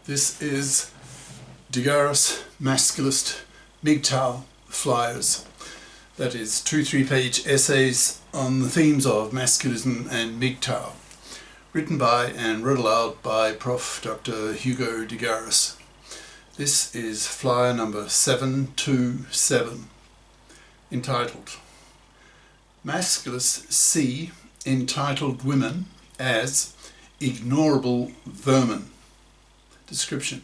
This is Garis, Masculist, MGTOW flyers. That is 2 3-page essays on the themes of masculism and MGTOW, written by and read aloud by Prof. Dr. Hugo de Garis. This is flyer number 727, entitled Masculists see entitled women as ignorable vermin. Description: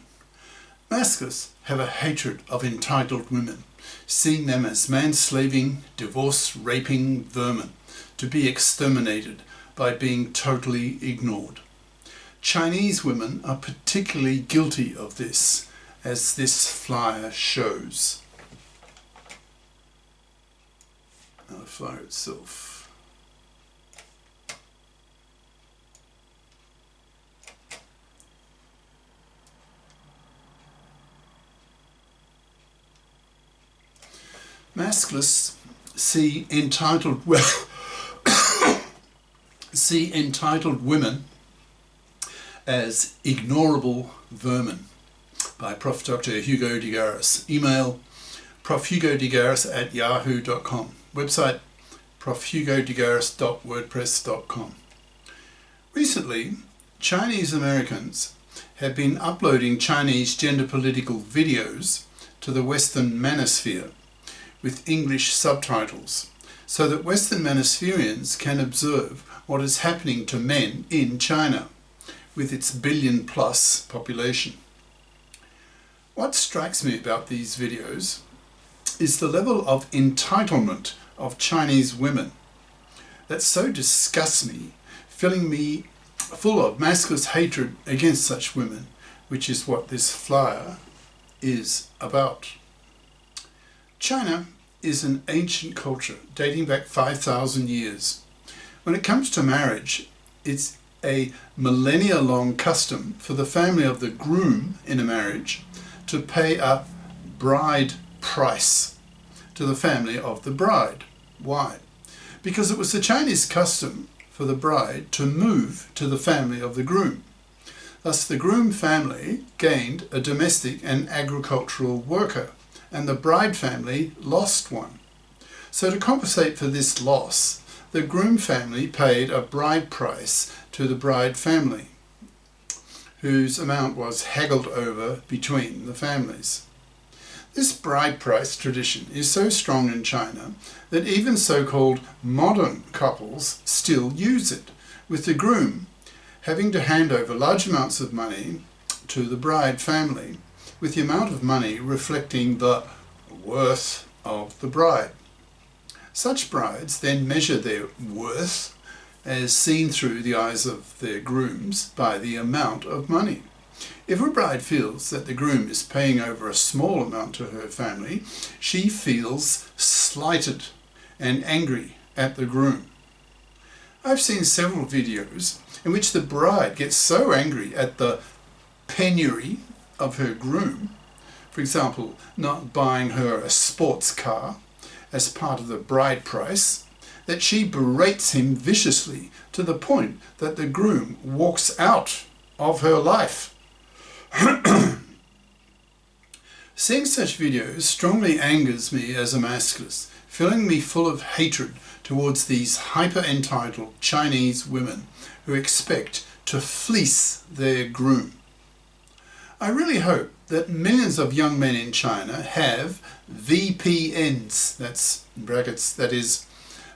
Masculists have a hatred of entitled women, seeing them as man-slaving, divorce-raping vermin to be exterminated by being totally ignored. Chinese women are particularly guilty of this, as this flyer shows. Now the flyer itself. Masculists see entitled women as ignorable vermin, by Prof. Dr. Hugo de Garis. Email profhugodegaris@yahoo.com. Website profhugodegaris.wordpress.com. Recently, Chinese Americans have been uploading Chinese gender political videos to the Western manosphere with English subtitles, so that Western manospherians can observe what is happening to men in China, with its billion-plus population. What strikes me about these videos is the level of entitlement of Chinese women that so disgusts me, filling me full of masculinist hatred against such women, which is what this flyer is about. China is an ancient culture dating back 5,000 years. When it comes to marriage, it's a millennia-long custom for the family of the groom in a marriage to pay a bride price to the family of the bride. Why? Because it was the Chinese custom for the bride to move to the family of the groom. Thus the groom family gained a domestic and agricultural worker, and the bride family lost one. So to compensate for this loss, the groom family paid a bride price to the bride family, whose amount was haggled over between the families. This bride price tradition is so strong in China that even so-called modern couples still use it, with the groom having to hand over large amounts of money to the bride family, with the amount of money reflecting the worth of the bride. Such brides then measure their worth, as seen through the eyes of their grooms, by the amount of money. If a bride feels that the groom is paying over a small amount to her family, she feels slighted and angry at the groom. I've seen several videos in which the bride gets so angry at the penury of her groom, for example, not buying her a sports car as part of the bride price, that she berates him viciously to the point that the groom walks out of her life. Seeing such videos strongly angers me as a masculist, filling me full of hatred towards these hyper-entitled Chinese women who expect to fleece their groom. I really hope that millions of young men in China have VPNs, that's in brackets, that is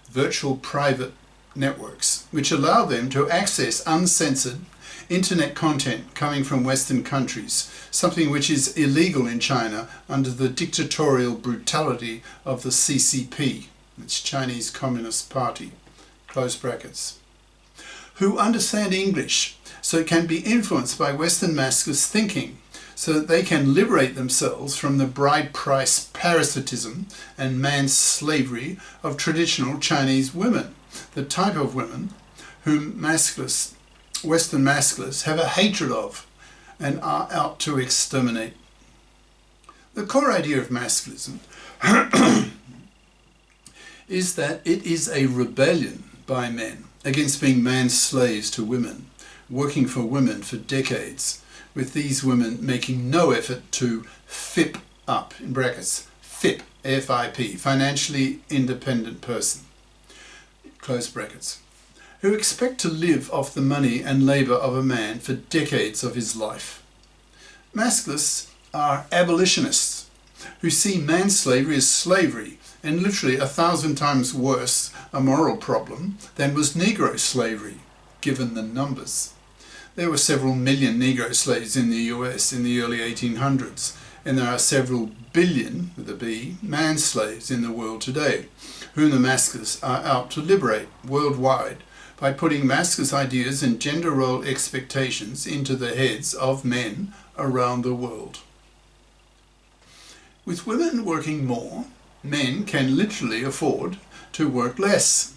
virtual private networks, which allow them to access uncensored internet content coming from Western countries, something which is illegal in China under the dictatorial brutality of the CCP, it's Chinese Communist Party, close brackets, who understand English so it can be influenced by Western masculist thinking, so that they can liberate themselves from the bride price parasitism and man-slavery of traditional Chinese women, the type of women whom Western masculists have a hatred of and are out to exterminate. The core idea of masculism is that it is a rebellion by men against being man's slaves to women, working for women for decades, with these women making no effort to FIP up, in brackets, FIP, F-I-P, financially independent person, close brackets, who expect to live off the money and labour of a man for decades of his life. Masculists are abolitionists who see manslavery as slavery and literally 1,000 times worse a moral problem than was Negro slavery, given the numbers. There were several million Negro slaves in the US in the early 1800s, and there are several billion, with a B, man slaves in the world today, whom the Masculists are out to liberate worldwide by putting Masculist ideas and gender role expectations into the heads of men around the world. With women working more, men can literally afford to work less,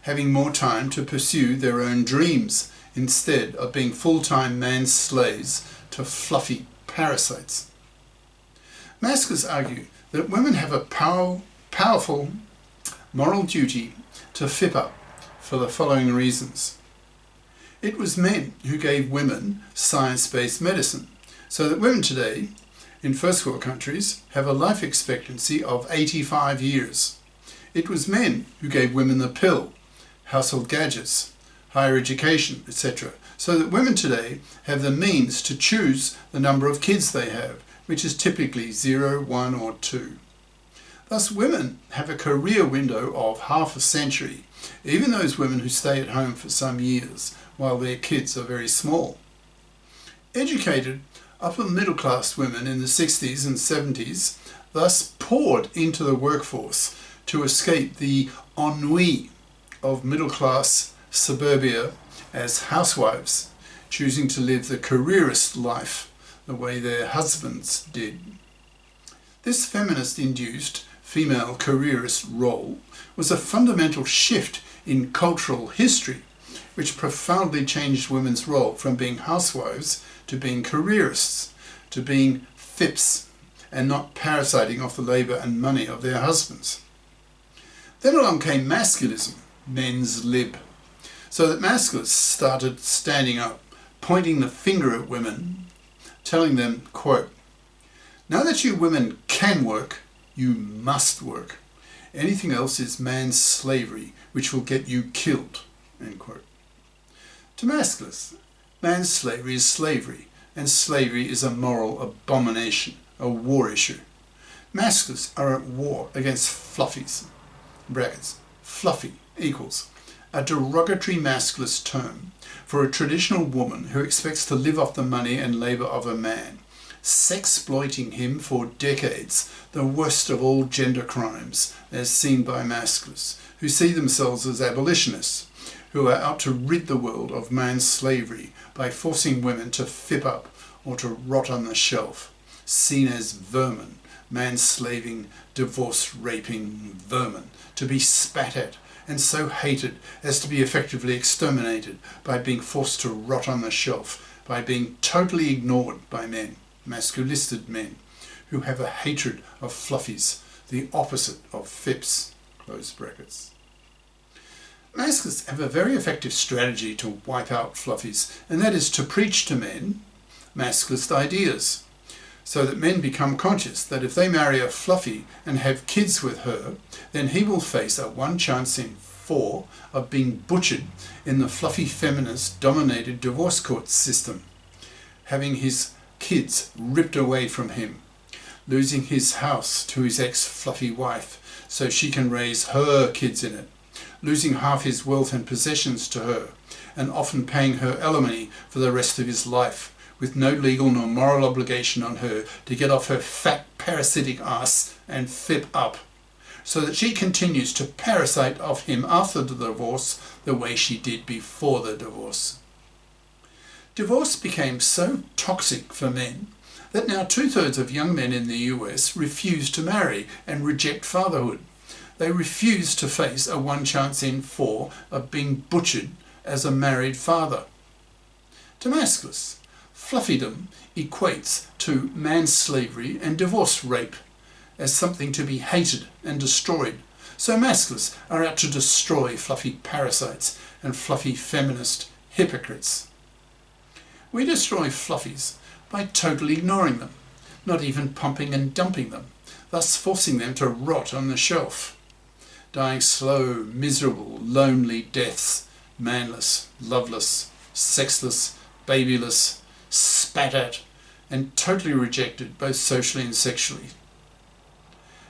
having more time to pursue their own dreams instead of being full-time man slaves to fluffy parasites. Masculists argue that women have a powerful moral duty to FIP up for the following reasons. It was men who gave women science-based medicine, so that women today in first world countries have a life expectancy of 85 years. It was men who gave women the pill, household gadgets, higher education, etc., so that women today have the means to choose the number of kids they have, which is typically 0, 1 or 2. Thus women have a career window of half a century, even those women who stay at home for some years while their kids are very small. Educated upper middle class women in the 60s and 70s thus poured into the workforce to escape the ennui of middle class suburbia as housewives, choosing to live the careerist life the way their husbands did. This feminist-induced female careerist role was a fundamental shift in cultural history, which profoundly changed women's role from being housewives to being careerists, to being FIPs, and not parasiting off the labour and money of their husbands. Then along came masculism, men's lib, so that Masculists started standing up, pointing the finger at women, telling them, quote, "Now that you women can work, you must work. Anything else is man's slavery, which will get you killed," end quote. To Masculists, man's slavery is slavery, and slavery is a moral abomination, a war issue. Masculists are at war against fluffies, brackets, fluffy equals a derogatory masculist term for a traditional woman who expects to live off the money and labour of a man, sexploiting him for decades, the worst of all gender crimes as seen by Masculists, who see themselves as abolitionists, who are out to rid the world of man's slavery by forcing women to FIP up or to rot on the shelf, seen as vermin, man-slaving, divorce-raping vermin, to be spat at and so hated as to be effectively exterminated by being forced to rot on the shelf, by being totally ignored by men, masculisted men, who have a hatred of fluffies, the opposite of FIPs, close brackets. Masculists have a very effective strategy to wipe out fluffies, and that is to preach to men masculist ideas, so that men become conscious that if they marry a fluffy and have kids with her, then he will face a 1 chance in 4 of being butchered in the fluffy feminist dominated divorce court system, having his kids ripped away from him, losing his house to his ex-fluffy wife so she can raise her kids in it, losing half his wealth and possessions to her, and often paying her alimony for the rest of his life, with no legal nor moral obligation on her to get off her fat parasitic ass and FIP up, so that she continues to parasite off him after the divorce the way she did before the divorce. Divorce became so toxic for men that now 2/3 of young men in the US refuse to marry and reject fatherhood. They refuse to face a 1 chance in 4 of being butchered as a married father. To Masculists, fluffydom equates to manslavery and divorce rape as something to be hated and destroyed. So Masculists are out to destroy fluffy parasites and fluffy feminist hypocrites. We destroy fluffies by totally ignoring them, not even pumping and dumping them, thus forcing them to rot on the shelf, dying slow, miserable, lonely deaths, manless, loveless, sexless, babyless, spat at, and totally rejected both socially and sexually.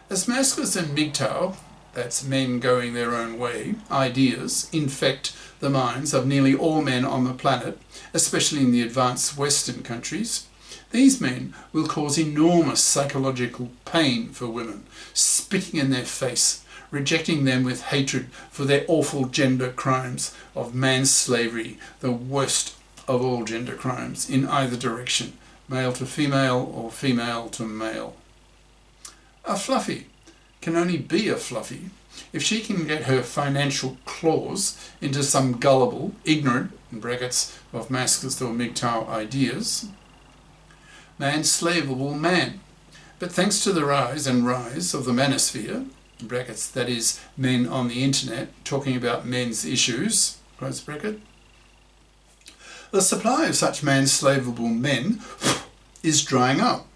As Masculists and MGTOW, that's men going their own way, ideas infect the minds of nearly all men on the planet, especially in the advanced Western countries, these men will cause enormous psychological pain for women, spitting in their face, rejecting them with hatred for their awful gender crimes of manslavery, the worst of all gender crimes in either direction, male to female or female to male. A fluffy can only be a fluffy if she can get her financial claws into some gullible, ignorant, in brackets, of Masculist or MGTOW ideas, man-slaveable man. But thanks to the rise of the manosphere, in brackets, that is, men on the internet talking about men's issues, close bracket, the supply of such man-slaveable men is drying up,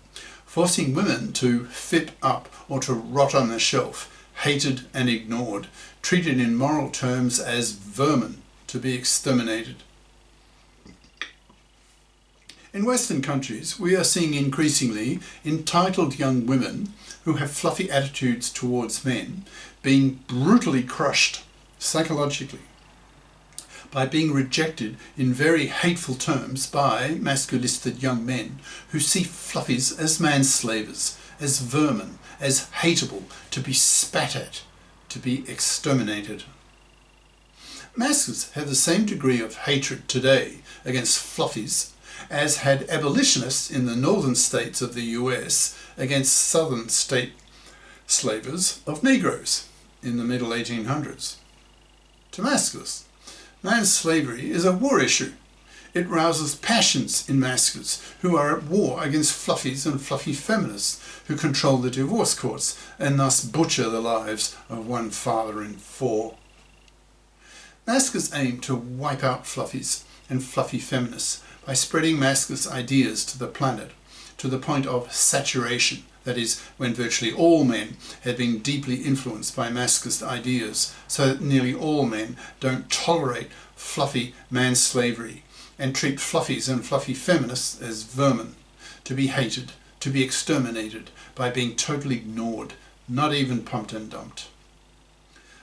forcing women to fit up or to rot on the shelf, hated and ignored, treated in moral terms as vermin to be exterminated. In Western countries, we are seeing increasingly entitled young women who have fluffy attitudes towards men being brutally crushed psychologically by being rejected in very hateful terms by masculisted young men who see fluffies as manslavers, as vermin, as hateable, to be spat at, to be exterminated. Masculists have the same degree of hatred today against fluffies as had abolitionists in the northern states of the US against southern state slavers of Negroes in the middle 1800s. To Masculists, manslavery is a war issue. It rouses passions in Masculists who are at war against fluffies and fluffy feminists who control the divorce courts and thus butcher the lives of one father in four. Masculists aim to wipe out fluffies and fluffy feminists by spreading Masculist ideas to the planet to the point of saturation, that is, when virtually all men had been deeply influenced by Masculist ideas, so that nearly all men don't tolerate fluffy manslavery and treat fluffies and fluffy feminists as vermin, to be hated, to be exterminated by being totally ignored, not even pumped and dumped.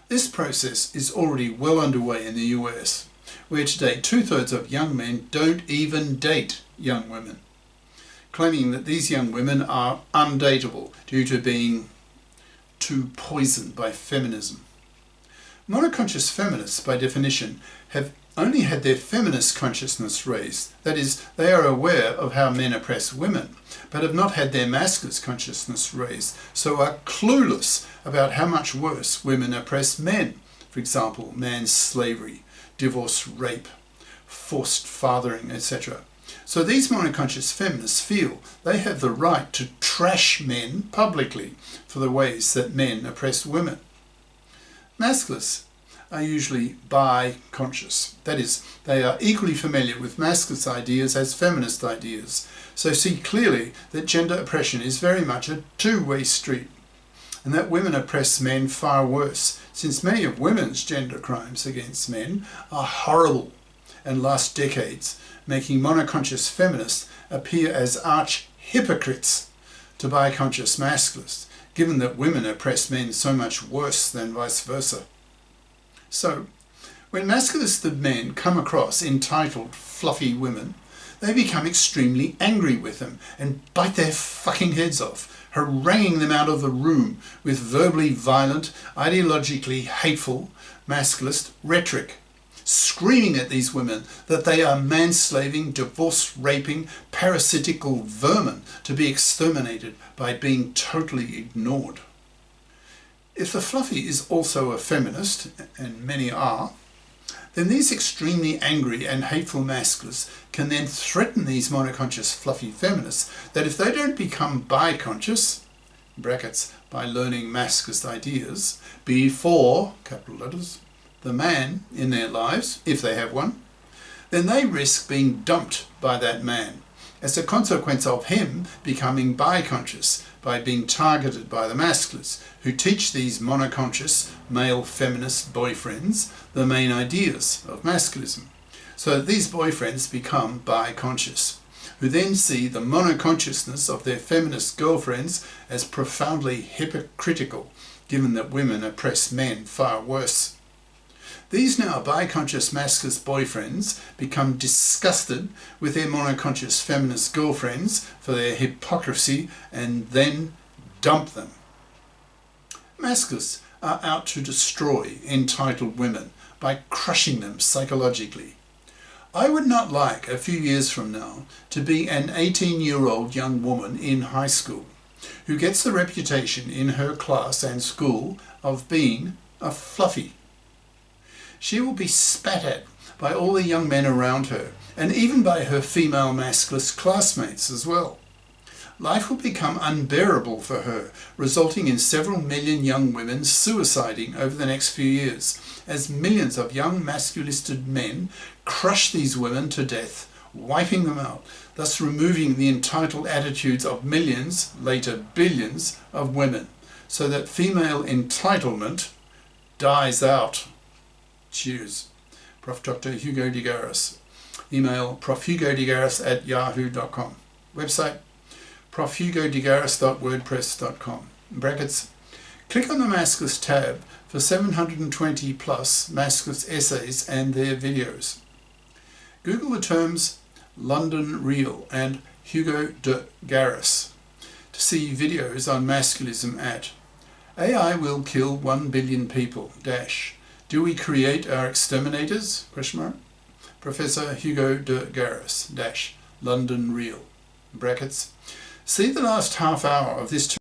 This process is already well underway in the US, where today 2/3 of young men don't even date young women, claiming that these young women are undateable due to being too poisoned by feminism. Monoconscious feminists, by definition, have only had their feminist consciousness raised. That is, they are aware of how men oppress women, but have not had their masculine consciousness raised, so are clueless about how much worse women oppress men. For example, manslavery, divorce, rape, forced fathering, etc. So these monoconscious feminists feel they have the right to trash men publicly for the ways that men oppress women. Masculists are usually bi-conscious. That is, they are equally familiar with Masculist ideas as feminist ideas, so see clearly that gender oppression is very much a two-way street, and that women oppress men far worse, since many of women's gender crimes against men are horrible and last decades, making monoconscious feminists appear as arch-hypocrites to bi-conscious Masculists, given that women oppress men so much worse than vice versa. So, when Masculisted men come across entitled, fluffy women, they become extremely angry with them and bite their fucking heads off, haranguing them out of the room with verbally violent, ideologically hateful Masculist rhetoric, screaming at these women that they are manslaving, divorce-raping, parasitical vermin to be exterminated by being totally ignored. If the fluffy is also a feminist, and many are, then these extremely angry and hateful Masculists can then threaten these monoconscious fluffy feminists that if they don't become bi-conscious, brackets, by learning Masculist ideas, before, capital letters, the man in their lives, if they have one, then they risk being dumped by that man as a consequence of him becoming bi-conscious by being targeted by the Masculists, who teach these monoconscious male feminist boyfriends the main ideas of masculism. So that these boyfriends become bi-conscious, who then see the monoconsciousness of their feminist girlfriends as profoundly hypocritical, given that women oppress men far worse. These now bi-conscious masculist boyfriends become disgusted with their monoconscious feminist girlfriends for their hypocrisy and then dump them. Masculists are out to destroy entitled women by crushing them psychologically. I would not like a few years from now to be an 18-year-old young woman in high school who gets the reputation in her class and school of being a fluffy. She will be spat at by all the young men around her, and even by her female masculist classmates as well. Life will become unbearable for her, resulting in several million young women suiciding over the next few years, as millions of young masculisted men crush these women to death, wiping them out, thus removing the entitled attitudes of millions, later billions, of women, so that female entitlement dies out. Cheers. Prof. Dr. Hugo de Garis. Email profhugodegaris@yahoo.com. Website profhugodegaris.wordpress.com. Brackets. Click on the Masculist tab for 720 plus Masculist essays and their videos. Google the terms London Real and Hugo de Garis to see videos on masculism at AI will kill 1 billion people dash. Do we create our exterminators? Professor Hugo de Garis, London Real, brackets. See the last half hour of this